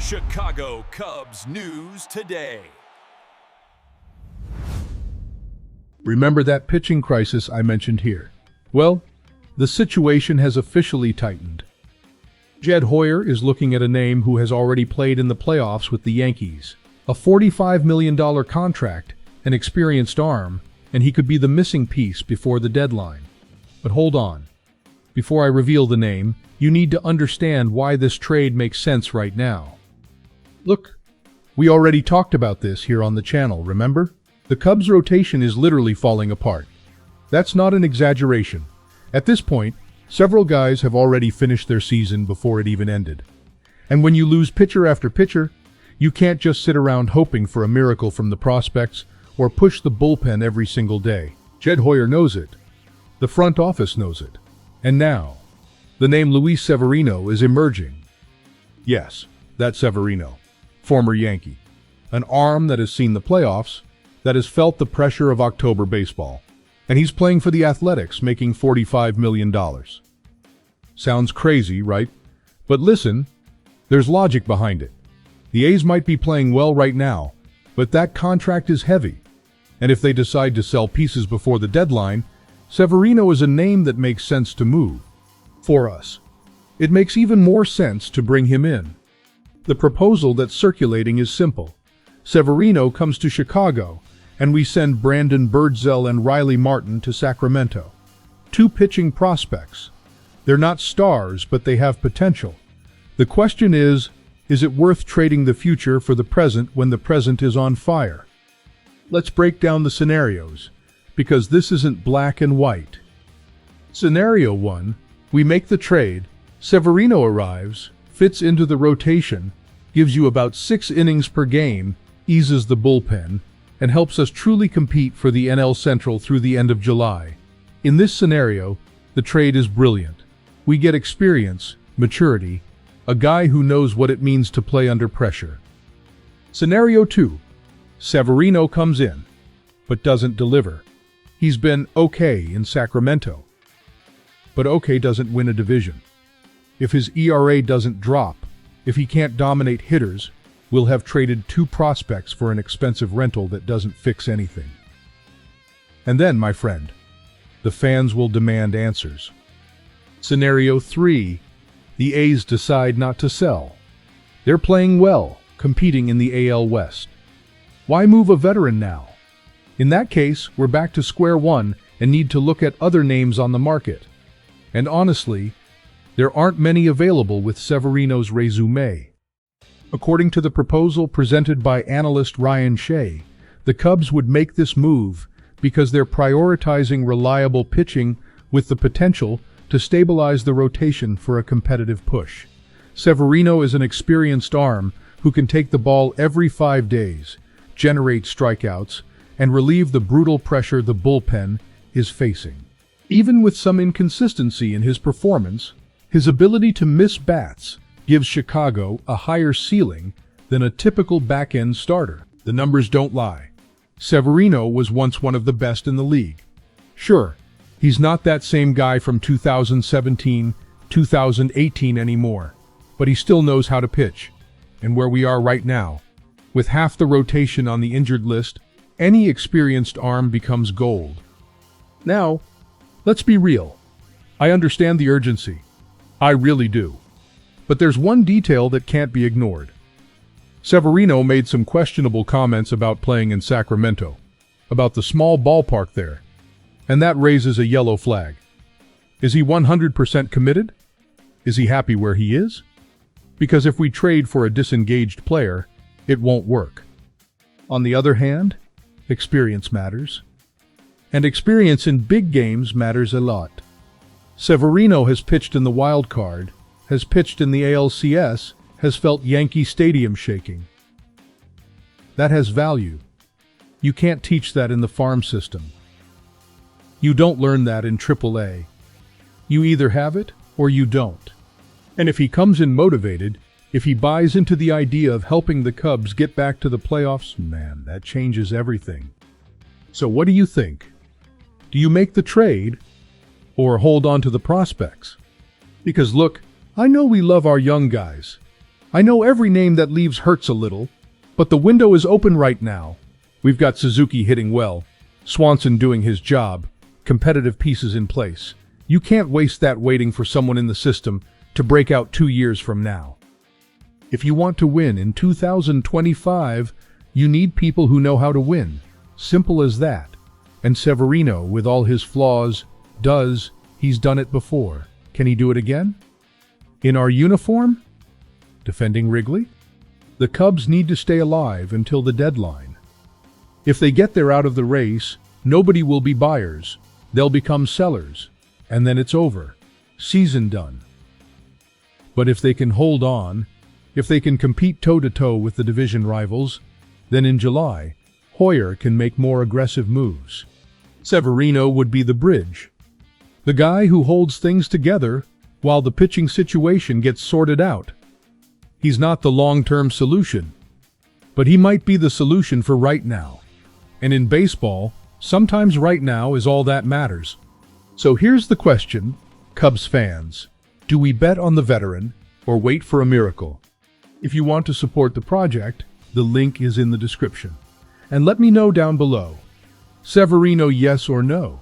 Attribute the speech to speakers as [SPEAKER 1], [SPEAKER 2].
[SPEAKER 1] Chicago Cubs news today.
[SPEAKER 2] Remember that pitching crisis I mentioned here? Well, the situation has officially tightened. Jed Hoyer is looking at a name who has already played in the playoffs with the Yankees. A $45 million contract, an experienced arm, and he could be the missing piece before the deadline. But hold on. Before I reveal the name, you need to understand why this trade makes sense right now. Look, we already talked about this here on the channel, remember? The Cubs' rotation is literally falling apart. That's not an exaggeration. At this point, several guys have already finished their season before it even ended. And when you lose pitcher after pitcher, you can't just sit around hoping for a miracle from the prospects or push the bullpen every single day. Jed Hoyer knows it. The front office knows it. And now, the name Luis Severino is emerging. Yes, that's Severino, former Yankee. An arm that has seen the playoffs, that has felt the pressure of October baseball. And he's playing for the Athletics, making $45 million. Sounds crazy, right? But listen, there's logic behind it. The A's might be playing well right now, but that contract is heavy. And if they decide to sell pieces before the deadline, Severino is a name that makes sense to move. For us, it makes even more sense to bring him in. The proposal that's circulating is simple. Severino comes to Chicago, and we send Brandon Birdsell and Riley Martin to Sacramento. Two pitching prospects. They're not stars, but they have potential. The question is it worth trading the future for the present when the present is on fire? Let's break down the scenarios, because this isn't black and white. Scenario 1, we make the trade, Severino arrives, fits into the rotation, gives you about 6 innings per game, eases the bullpen, and helps us truly compete for the NL Central through the end of July. In this scenario, the trade is brilliant. We get experience, maturity, a guy who knows what it means to play under pressure. Scenario 2. Severino comes in, but doesn't deliver. He's been okay in Sacramento. But okay doesn't win a division. If his ERA doesn't drop, if he can't dominate hitters, we'll have traded 2 prospects for an expensive rental that doesn't fix anything. And then, my friend, the fans will demand answers. Scenario 3. The A's decide not to sell. They're playing well, competing in the AL West. Why move a veteran now? In that case, we're back to square one and need to look at other names on the market. And honestly, there aren't many available with Severino's resume. According to the proposal presented by analyst Ryan Shea, the Cubs would make this move because they're prioritizing reliable pitching with the potential to stabilize the rotation for a competitive push. Severino is an experienced arm who can take the ball every 5 days, generate strikeouts, and relieve the brutal pressure the bullpen is facing. Even with some inconsistency in his performance, his ability to miss bats gives Chicago a higher ceiling than a typical back-end starter. The numbers don't lie. Severino was once one of the best in the league. Sure, he's not that same guy from 2017, 2018 anymore, but he still knows how to pitch. And where we are right now, with half the rotation on the injured list, any experienced arm becomes gold. Now, let's be real. I understand the urgency. I really do. But there's one detail that can't be ignored. Severino made some questionable comments about playing in Sacramento, about the small ballpark there, and that raises a yellow flag. Is he 100% committed? Is he happy where he is? Because if we trade for a disengaged player, it won't work. On the other hand, experience matters. And experience in big games matters a lot. Severino has pitched in the wild card, has pitched in the ALCS, has felt Yankee Stadium shaking. That has value. You can't teach that in the farm system. You don't learn that in AAA. You either have it or you don't. And if he comes in motivated, if he buys into the idea of helping the Cubs get back to the playoffs, man, that changes everything. So what do you think? Do you make the trade or hold on to the prospects? Because look, I know we love our young guys. I know every name that leaves hurts a little, but the window is open right now. We've got Suzuki hitting well, Swanson doing his job, competitive pieces in place. You can't waste that waiting for someone in the system to break out 2 years from now. If you want to win in 2025, you need people who know how to win. Simple as that. And Severino, with all his flaws, he's done it before. Can he do it again? In our uniform? Defending Wrigley? The Cubs need to stay alive until the deadline. If they get there out of the race, nobody will be buyers. They'll become sellers. And then it's over. Season done. But if they can hold on, if they can compete toe-to-toe with the division rivals, then in July, Hoyer can make more aggressive moves. Severino would be the bridge. The guy who holds things together while the pitching situation gets sorted out. He's not the long-term solution, but he might be the solution for right now. And in baseball, sometimes right now is all that matters. So here's the question, Cubs fans. Do we bet on the veteran or wait for a miracle? If you want to support the project, the link is in the description. And let me know down below. Severino, yes or no?